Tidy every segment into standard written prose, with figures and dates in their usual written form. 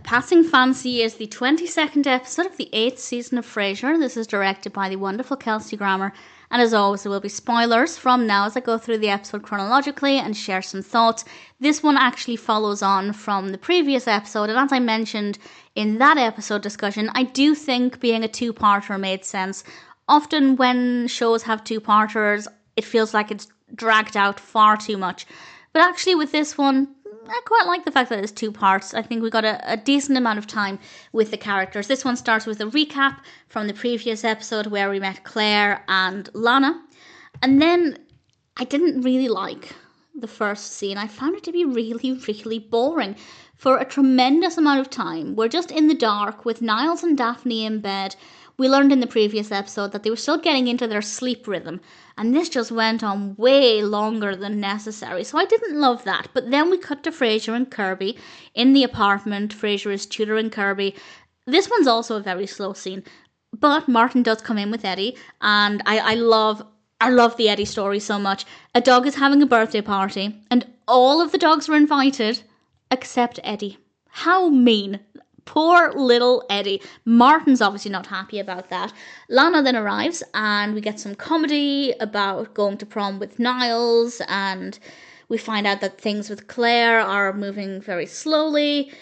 Passing Fancy is the 22nd episode of the 8th season of Frasier. This is directed by the wonderful Kelsey Grammer, and as always there will be spoilers from now as I go through the episode chronologically and share some thoughts. This one actually follows on from the previous episode, and as I mentioned in that episode discussion, I do think being a two-parter made sense. Often when shows have two-parters, it feels like it's dragged out far too much. But actually with this one, I quite like the fact that it's two parts. I think we got a decent amount of time with the characters. This one starts with a recap from the previous episode where we met Claire and Lana. And then I didn't really like the first scene. I found it to be really, really boring. For a tremendous amount of time, we're just in the dark with Niles and Daphne in bed. We learned in the previous episode that they were still getting into their sleep rhythm, and this just went on way longer than necessary, so I didn't love that. But then we cut to Frasier and Kirby in the apartment. Frasier is tutoring Kirby. This one's also a very slow scene, but Martin does come in with Eddie, and I love the Eddie story so much. A dog is having a birthday party, and all of the dogs were invited, except Eddie. How mean. Poor little Eddie. Martin's obviously not happy about that. Lana then arrives and we get some comedy about going to prom with Niles, and we find out that things with Claire are moving very slowly.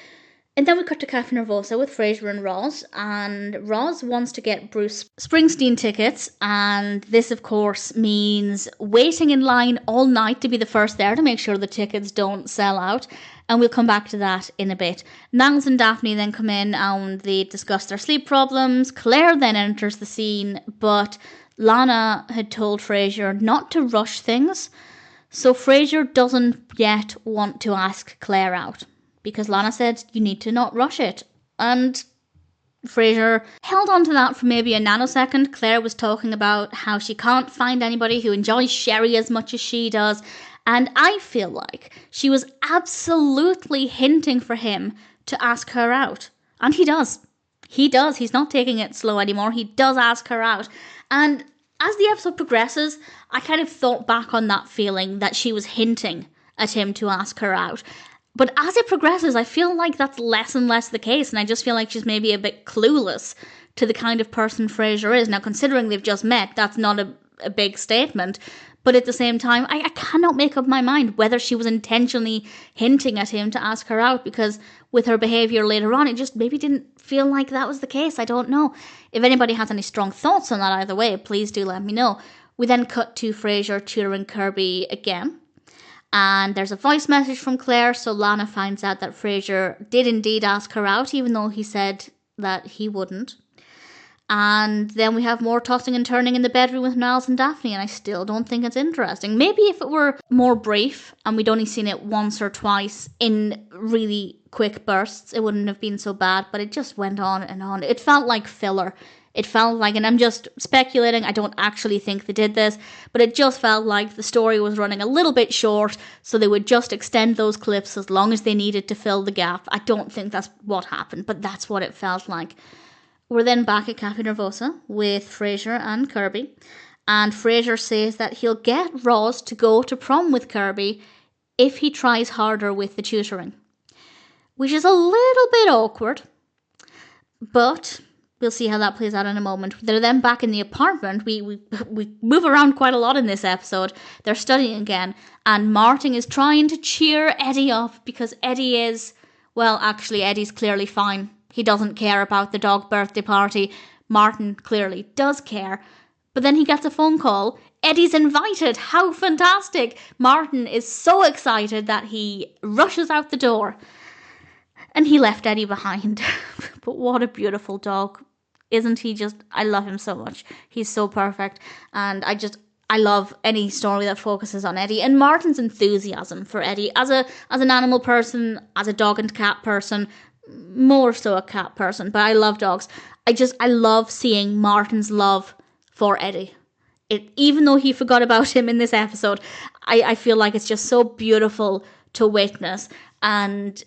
And then we cut to Cafe Nervosa with Frasier and Roz, and Roz wants to get Bruce Springsteen tickets, and this of course means waiting in line all night to be the first there to make sure the tickets don't sell out. And we'll come back to that in a bit. Niles and Daphne then come in and they discuss their sleep problems. Claire then enters the scene, but Lana had told Frasier not to rush things. So Frasier doesn't yet want to ask Claire out, because Lana said, you need to not rush it. And Frasier held on to that for maybe a nanosecond. Claire was talking about how she can't find anybody who enjoys sherry as much as she does. And I feel like she was absolutely hinting for him to ask her out. And he does. He does. He's not taking it slow anymore. He does ask her out. And as the episode progresses, I kind of thought back on that feeling that she was hinting at him to ask her out. But as it progresses, I feel like that's less and less the case. And I just feel like she's maybe a bit clueless to the kind of person Frasier is. Now, considering they've just met, that's not a big statement. But at the same time, I cannot make up my mind whether she was intentionally hinting at him to ask her out, because with her behaviour later on, it just maybe didn't feel like that was the case. I don't know. If anybody has any strong thoughts on that either way, please do let me know. We then cut to Frasier tutoring Kirby again. And there's a voice message from Claire, so Lana finds out that Frasier did indeed ask her out, even though he said that he wouldn't. And then we have more tossing and turning in the bedroom with Niles and Daphne, and I still don't think it's interesting. Maybe if it were more brief and we'd only seen it once or twice in really quick bursts, it wouldn't have been so bad, but it just went on and on. It felt like filler. It felt like, and I'm just speculating, I don't actually think they did this, but it just felt like the story was running a little bit short, so they would just extend those clips as long as they needed to fill the gap. I don't think that's what happened, but that's what it felt like. We're then back at Cafe Nervosa with Frasier and Kirby, and Frasier says that he'll get Roz to go to prom with Kirby if he tries harder with the tutoring, which is a little bit awkward, but we'll see how that plays out in a moment. They're then back in the apartment. We move around quite a lot in this episode. They're studying again, and Martin is trying to cheer Eddie up because Eddie is, well, actually Eddie's clearly fine. He doesn't care about the dog birthday party. Martin clearly does care. But then he gets a phone call. Eddie's invited. How fantastic. Martin is so excited that he rushes out the door. And he left Eddie behind. But what a beautiful dog. Isn't he just... I love him so much. He's so perfect. And I love any story that focuses on Eddie. And Martin's enthusiasm for Eddie as an animal person, as a dog and cat person, more so a cat person, but I love dogs. I love seeing Martin's love for Eddie. Even though he forgot about him in this episode, I feel like it's just so beautiful to witness. And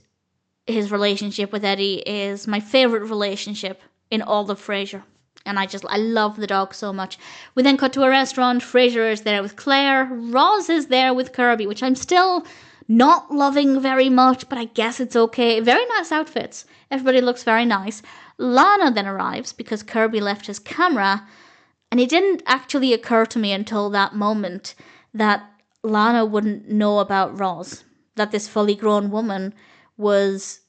his relationship with Eddie is my favourite relationship in all of Frasier. And I love the dog so much. We then cut to a restaurant. Frasier is there with Claire. Roz is there with Kirby, which I'm still not loving very much, but I guess it's okay. Very nice outfits. Everybody looks very nice. Lana then arrives because Kirby left his camera, and it didn't actually occur to me until that moment that Lana wouldn't know about Roz, that this fully grown woman was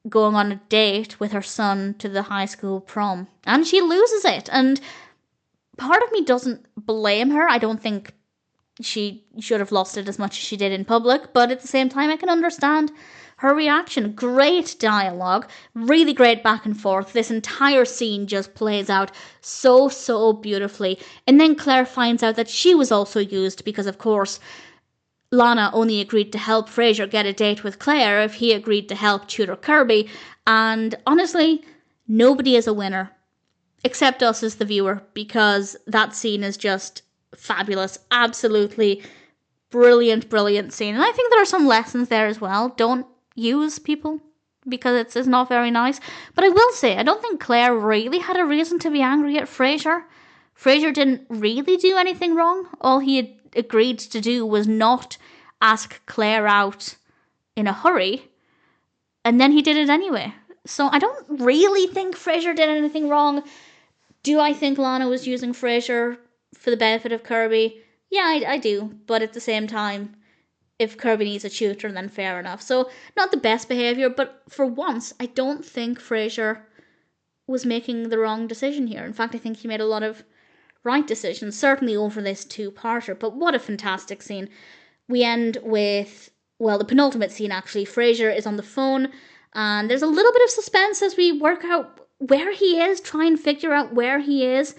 going on a date with her son to the high school prom, and she loses it. And part of me doesn't blame her. I don't think she should have lost it as much as she did in public, but at the same time I can understand her reaction. Great dialogue, really great back and forth. This entire scene just plays out so beautifully. And then Claire finds out that she was also used because, of course, Lana only agreed to help Frasier get a date with Claire if he agreed to help tutor Kirby. And honestly, nobody is a winner except us as the viewer, because that scene is just fabulous. Absolutely brilliant scene. And I think there are some lessons there as well. Don't use people because it's not very nice. But I will say, I don't think Claire really had a reason to be angry at Frasier. Frasier didn't really do anything wrong. All he had agreed to do was not ask Claire out in a hurry, and then he did it anyway. So I don't really think Frasier did anything wrong. Do I think Lana was using Frasier for the benefit of Kirby? Yeah, I do. But at the same time, if Kirby needs a tutor, then fair enough. So, not the best behaviour, but for once, I don't think Frasier was making the wrong decision here. In fact, I think he made a lot of right decisions, certainly over this two-parter. But what a fantastic scene. We end with, well, the penultimate scene, actually. Frasier is on the phone, and there's a little bit of suspense as we work out where he is, try and figure out where he is,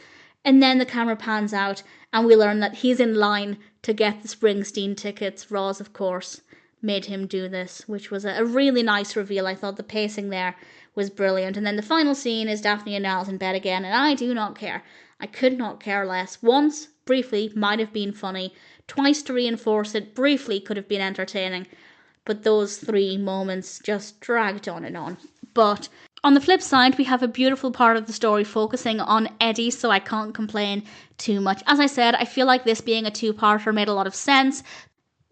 and then the camera pans out, and we learn that he's in line to get the Springsteen tickets. Roz, of course, made him do this, which was a really nice reveal. I thought the pacing there was brilliant. And then the final scene is Daphne and Niles in bed again, and I do not care. I could not care less. Once, briefly, might have been funny. Twice to reinforce it, briefly could have been entertaining. But those 3 moments just dragged on and on. But on the flip side, we have a beautiful part of the story focusing on Eddie, so I can't complain too much. As I said, I feel like this being a 2-parter made a lot of sense.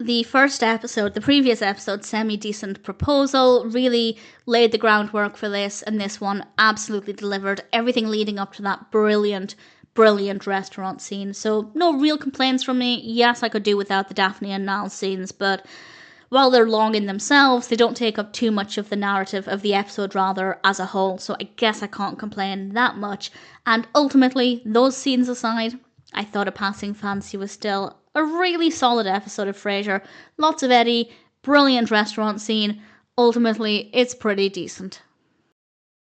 The first episode, the previous episode, Semi-Decent Proposal, really laid the groundwork for this, and this one absolutely delivered. Everything leading up to that brilliant restaurant scene. So no real complaints from me. Yes, I could do without the Daphne and Niles scenes, but while they're long in themselves, they don't take up too much of the narrative of the episode, rather, as a whole, so I guess I can't complain that much. And ultimately, those scenes aside, I thought A Passing Fancy was still a really solid episode of Frasier. Lots of Eddie, brilliant restaurant scene. Ultimately, it's pretty decent.